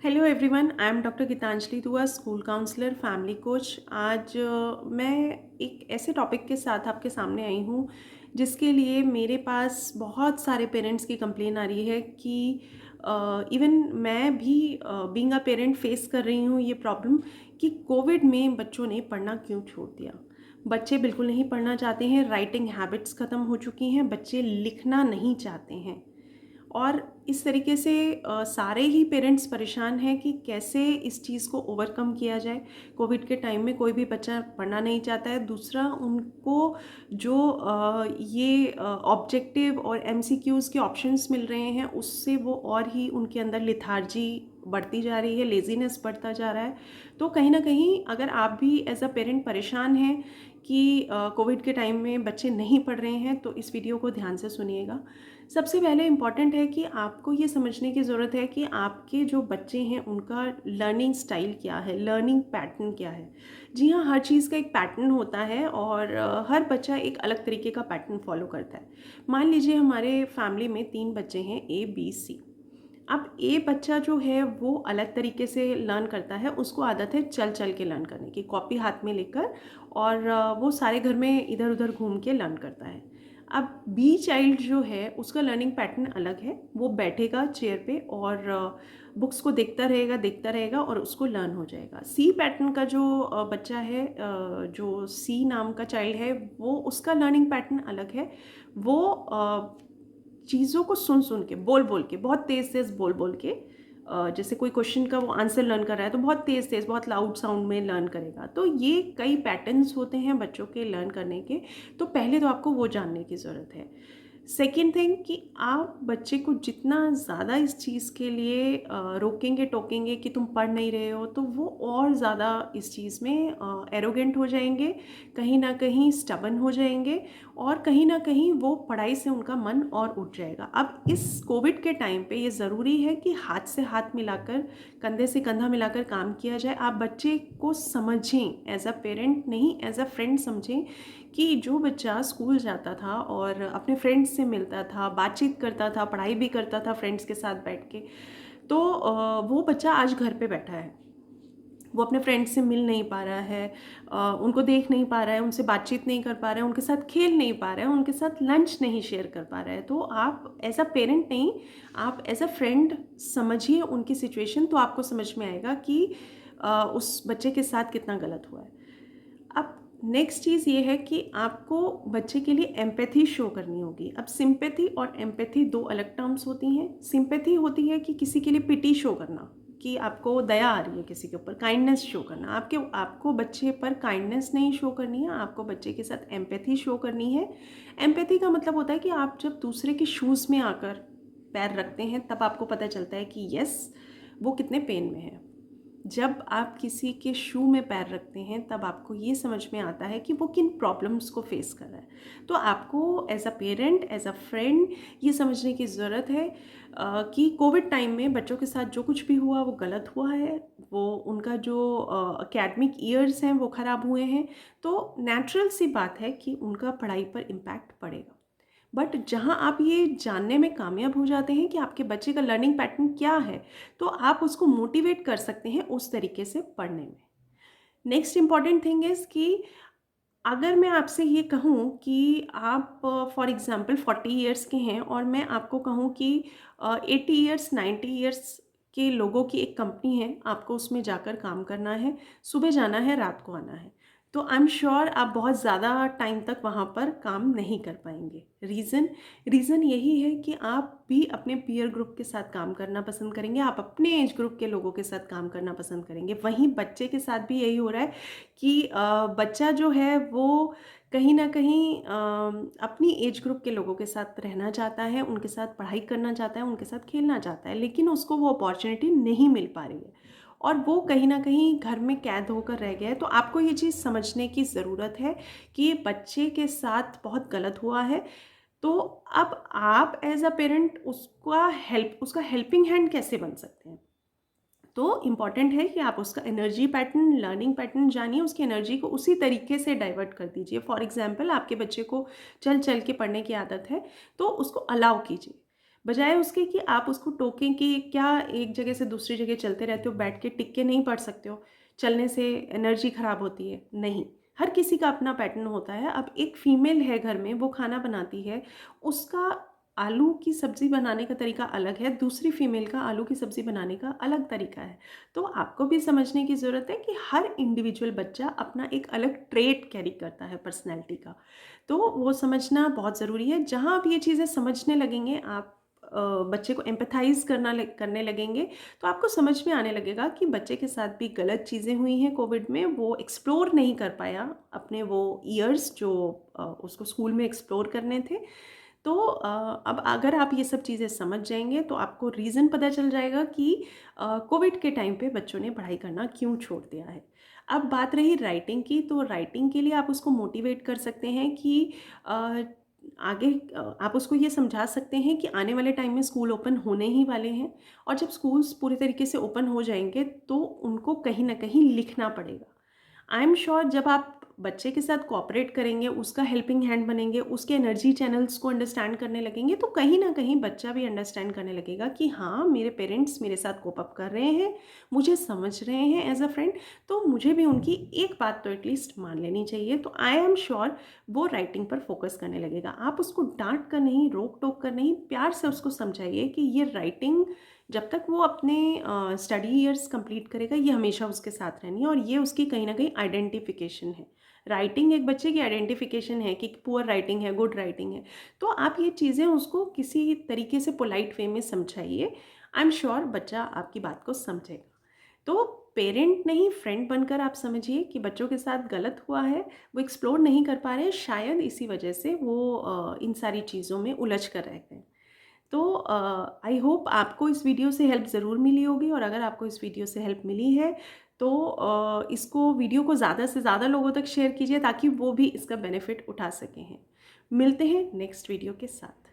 Hello everyone, I am doctor Geetanjali Dua, school counsellor, family coach. आज मैं एक ऐसे टॉपिक के साथ आपके सामने आई हूँ जिसके लिए मेरे पास बहुत सारे पेरेंट्स की कंप्लेन आ रही है कि इवन मैं भी बीइंग अ पेरेंट फेस कर रही हूँ ये प्रॉब्लम कि कोविड में बच्चों ने पढ़ना क्यों छोड़ दिया। बच्चे बिल्कुल नहीं पढ़ना चाहते हैं, राइटिंग हैबिट्स ख़त्म हो चुकी हैं, बच्चे लिखना नहीं चाहते हैं। और इस तरीके से सारे ही पेरेंट्स परेशान हैं कि कैसे इस चीज़ को ओवरकम किया जाए। कोविड के टाइम में कोई भी बच्चा पढ़ना नहीं चाहता है। दूसरा, उनको जो ये ऑब्जेक्टिव और एमसीक्यूज़ के ऑप्शंस मिल रहे हैं उससे वो और ही उनके अंदर लिथार्जी बढ़ती जा रही है, लेज़ीनेस बढ़ता जा रहा है। तो कहीं ना कहीं अगर आप भी एज अ पेरेंट परेशान हैं कि कोविड के टाइम में बच्चे नहीं पढ़ रहे हैं, तो इस वीडियो को ध्यान से सुनिएगा। सबसे पहले इम्पॉर्टेंट है कि आपको ये समझने की ज़रूरत है कि आपके जो बच्चे हैं उनका लर्निंग स्टाइल क्या है, लर्निंग पैटर्न क्या है। जी हाँ, हर चीज़ का एक पैटर्न होता है और हर बच्चा एक अलग तरीके का पैटर्न फॉलो करता है। मान लीजिए हमारे फैमिली में 3 बच्चे हैं, ए बी सी। अब ए बच्चा जो है वो अलग तरीके से लर्न करता है, उसको आदत है चल चल के लर्न करने की, कॉपी हाथ में लेकर, और वो सारे घर में इधर उधर घूम के लर्न करता है। अब बी चाइल्ड जो है उसका लर्निंग पैटर्न अलग है, वो बैठेगा चेयर पे और बुक्स को देखता रहेगा और उसको लर्न हो जाएगा। सी पैटर्न का जो बच्चा है, जो सी नाम का चाइल्ड है, वो उसका लर्निंग पैटर्न अलग है। वो चीज़ों को सुन सुन के, बोल बोल के, बहुत तेज़ तेज़ बोल बोल के, जैसे कोई क्वेश्चन का वो आंसर लर्न कर रहा है तो बहुत तेज़ तेज़, बहुत लाउड साउंड में लर्न करेगा। तो ये कई पैटर्न्स होते हैं बच्चों के लर्न करने के। तो पहले तो आपको वो जानने की ज़रूरत है। सेकेंड थिंग कि आप बच्चे को जितना ज़्यादा इस चीज़ के लिए रोकेंगे टोकेंगे कि तुम पढ़ नहीं रहे हो, तो वो और ज़्यादा इस चीज़ में एरोगेंट हो जाएंगे, कहीं ना कहीं स्टबन हो जाएंगे, और कहीं ना कहीं वो पढ़ाई से उनका मन और उठ जाएगा। अब इस कोविड के टाइम पे ये ज़रूरी है कि हाथ से हाथ मिलाकर, कंधे से कंधा मिलाकर काम किया जाए। आप बच्चे को समझें, एज अ पेरेंट नहीं, एज अ फ्रेंड समझें कि जो बच्चा स्कूल जाता था और अपने फ्रेंड्स से मिलता था, बातचीत करता था, पढ़ाई भी करता था फ्रेंड्स के साथ बैठ के, तो वो बच्चा आज घर पे बैठा है। वो अपने फ्रेंड्स से मिल नहीं पा रहा है, उनको देख नहीं पा रहा है, उनसे बातचीत नहीं कर पा रहा है, उनके साथ खेल नहीं पा रहा है, उनके साथ लंच नहीं शेयर कर पा रहा है। तो आप एज अ पेरेंट नहीं, आप एज अ फ्रेंड समझिए उनकी सिचुएशन, तो आपको समझ में आएगा कि उस बच्चे के साथ कितना गलत हुआ है। अब नेक्स्ट चीज़ ये है कि आपको बच्चे के लिए एम्पैथी शो करनी होगी। अब सिंपैथी और एम्पैथी दो अलग टर्म्स होती हैं। सिंपैथी होती है कि किसी के लिए पिटी शो करना, कि आपको दया आ रही है किसी के ऊपर, काइंडनेस शो करना। आपको बच्चे पर काइंडनेस नहीं शो करनी है, आपको बच्चे के साथ एम्पैथी शो करनी है। एम्पैथी का मतलब होता है कि आप जब दूसरे के शूज़ में आकर पैर रखते हैं तब आपको पता चलता है कि यस, वो कितने पेन में है। जब आप किसी के शू में पैर रखते हैं तब आपको ये समझ में आता है कि वो किन प्रॉब्लम्स को फेस कर रहा है। तो आपको as a parent, as a friend ये समझने की ज़रूरत है कि कोविड टाइम में बच्चों के साथ जो कुछ भी हुआ वो गलत हुआ है। वो उनका जो एकेडमिक ईयर्स हैं वो ख़राब हुए हैं, तो नेचुरल सी बात है कि उनका पढ़ाई पर इम्पैक्ट पड़ेगा। बट जहाँ आप ये जानने में कामयाब हो जाते हैं कि आपके बच्चे का लर्निंग पैटर्न क्या है, तो आप उसको मोटिवेट कर सकते हैं उस तरीके से पढ़ने में। नेक्स्ट इम्पॉर्टेंट थिंग इज़ कि अगर मैं आपसे ये कहूँ कि आप फॉर एग्ज़ाम्पल 40 इयर्स के हैं और मैं आपको कहूँ कि 80 इयर्स, 90 इयर्स के लोगों की एक कंपनी है, आपको उसमें जाकर काम करना है, सुबह जाना है, रात को आना है, तो आई एम श्योर आप बहुत ज़्यादा टाइम तक वहाँ पर काम नहीं कर पाएंगे। रीज़न यही है कि आप भी अपने पीयर ग्रुप के साथ काम करना पसंद करेंगे, आप अपने एज ग्रुप के लोगों के साथ काम करना पसंद करेंगे। वहीं बच्चे के साथ भी यही हो रहा है कि बच्चा जो है वो कहीं न कहीं अपनी एज ग्रुप के लोगों के साथ रहना चाहता है, उनके साथ पढ़ाई करना चाहता है, उनके साथ खेलना चाहता है, लेकिन उसको वो अपॉर्च्युनिटी नहीं मिल पा रही है और वो कहीं न कहीं घर में कैद होकर रह गया है। तो आपको ये चीज़ समझने की ज़रूरत है कि ये बच्चे के साथ बहुत गलत हुआ है। तो अब आप एज़ अ पेरेंट उसका हेल्पिंग हैंड कैसे बन सकते हैं? तो इम्पॉर्टेंट है कि आप उसका एनर्जी पैटर्न, लर्निंग पैटर्न जानिए, उसकी एनर्जी को उसी तरीके से डाइवर्ट कर दीजिए। फॉर एग्जांपल आपके बच्चे को चल चल के पढ़ने की आदत है, तो उसको अलाउ कीजिए। बजाय उसके कि आप उसको टोकें कि क्या एक जगह से दूसरी जगह चलते रहते हो, बैठ के टिक के नहीं पढ़ सकते हो, चलने से एनर्जी ख़राब होती है। नहीं, हर किसी का अपना पैटर्न होता है। अब एक फ़ीमेल है घर में, वो खाना बनाती है, उसका आलू की सब्ज़ी बनाने का तरीका अलग है, दूसरी फ़ीमेल का आलू की सब्ज़ी बनाने का अलग तरीका है। तो आपको भी समझने की ज़रूरत है कि हर इंडिविजुअल बच्चा अपना एक अलग ट्रेट कैरी करता है पर्सनैलिटी का। तो वो समझना बहुत ज़रूरी है। जहाँ आप ये चीज़ें समझने लगेंगे, आप बच्चे को एम्पैथाइज़ करने लगेंगे, तो आपको समझ में आने लगेगा कि बच्चे के साथ भी गलत चीज़ें हुई हैं कोविड में, वो एक्सप्लोर नहीं कर पाया अपने वो ईयर्स जो उसको स्कूल में एक्सप्लोर करने थे। तो अब अगर आप ये सब चीज़ें समझ जाएँगे, तो आपको रीज़न पता चल जाएगा कि कोविड के टाइम पे बच्चों ने पढ़ाई करना क्यों छोड़ दिया है। अब बात रही राइटिंग की, तो राइटिंग के लिए आप उसको मोटिवेट कर सकते हैं कि अ, आगे आप उसको ये समझा सकते हैं कि आने वाले टाइम में स्कूल ओपन होने ही वाले हैं, और जब स्कूल्स पूरे तरीके से ओपन हो जाएँगे, तो उनको कहीं न कहीं लिखना पड़ेगा। आई एम श्योर जब आप बच्चे के साथ कोऑपरेट करेंगे, उसका हेल्पिंग हैंड बनेंगे, उसके एनर्जी चैनल्स को अंडरस्टैंड करने लगेंगे, तो कहीं न कहीं बच्चा भी अंडरस्टैंड करने लगेगा कि हाँ, मेरे पेरेंट्स मेरे साथ कोप अप कर रहे हैं, मुझे समझ रहे हैं एज़ अ फ्रेंड, तो मुझे भी उनकी एक बात तो एटलीस्ट मान लेनी चाहिए। तो आई एम श्योर वो राइटिंग पर फोकस करने लगेगा। आप उसको डाँट कर नहीं, रोक-टोक कर नहीं, प्यार से उसको समझाइए कि ये राइटिंग जब तक वो अपने स्टडी ईयर्स कंप्लीट करेगा, ये हमेशा उसके साथ रहनी है, और ये उसकी कहीं न कहीं आइडेंटिफ़िकेशन है। राइटिंग एक बच्चे की आइडेंटिफ़िकेशन है कि पुअर राइटिंग है, गुड राइटिंग है। तो आप ये चीज़ें उसको किसी तरीके से पोलाइट वे में समझाइए। आई एम श्योर बच्चा आपकी बात को समझेगा। तो पेरेंट नहीं, फ्रेंड बनकर आप समझिए कि बच्चों के साथ गलत हुआ है, वो एक्सप्लोर नहीं कर पा रहे हैं, शायद इसी वजह से वो इन सारी चीज़ों में उलझ कर रह गए। तो आई होप आपको इस वीडियो से हेल्प ज़रूर मिली होगी, और अगर आपको इस वीडियो से हेल्प मिली है, तो इसको वीडियो को ज़्यादा से ज़्यादा लोगों तक शेयर कीजिए, ताकि वो भी इसका बेनिफिट उठा सकें हैं। मिलते हैं नेक्स्ट वीडियो के साथ।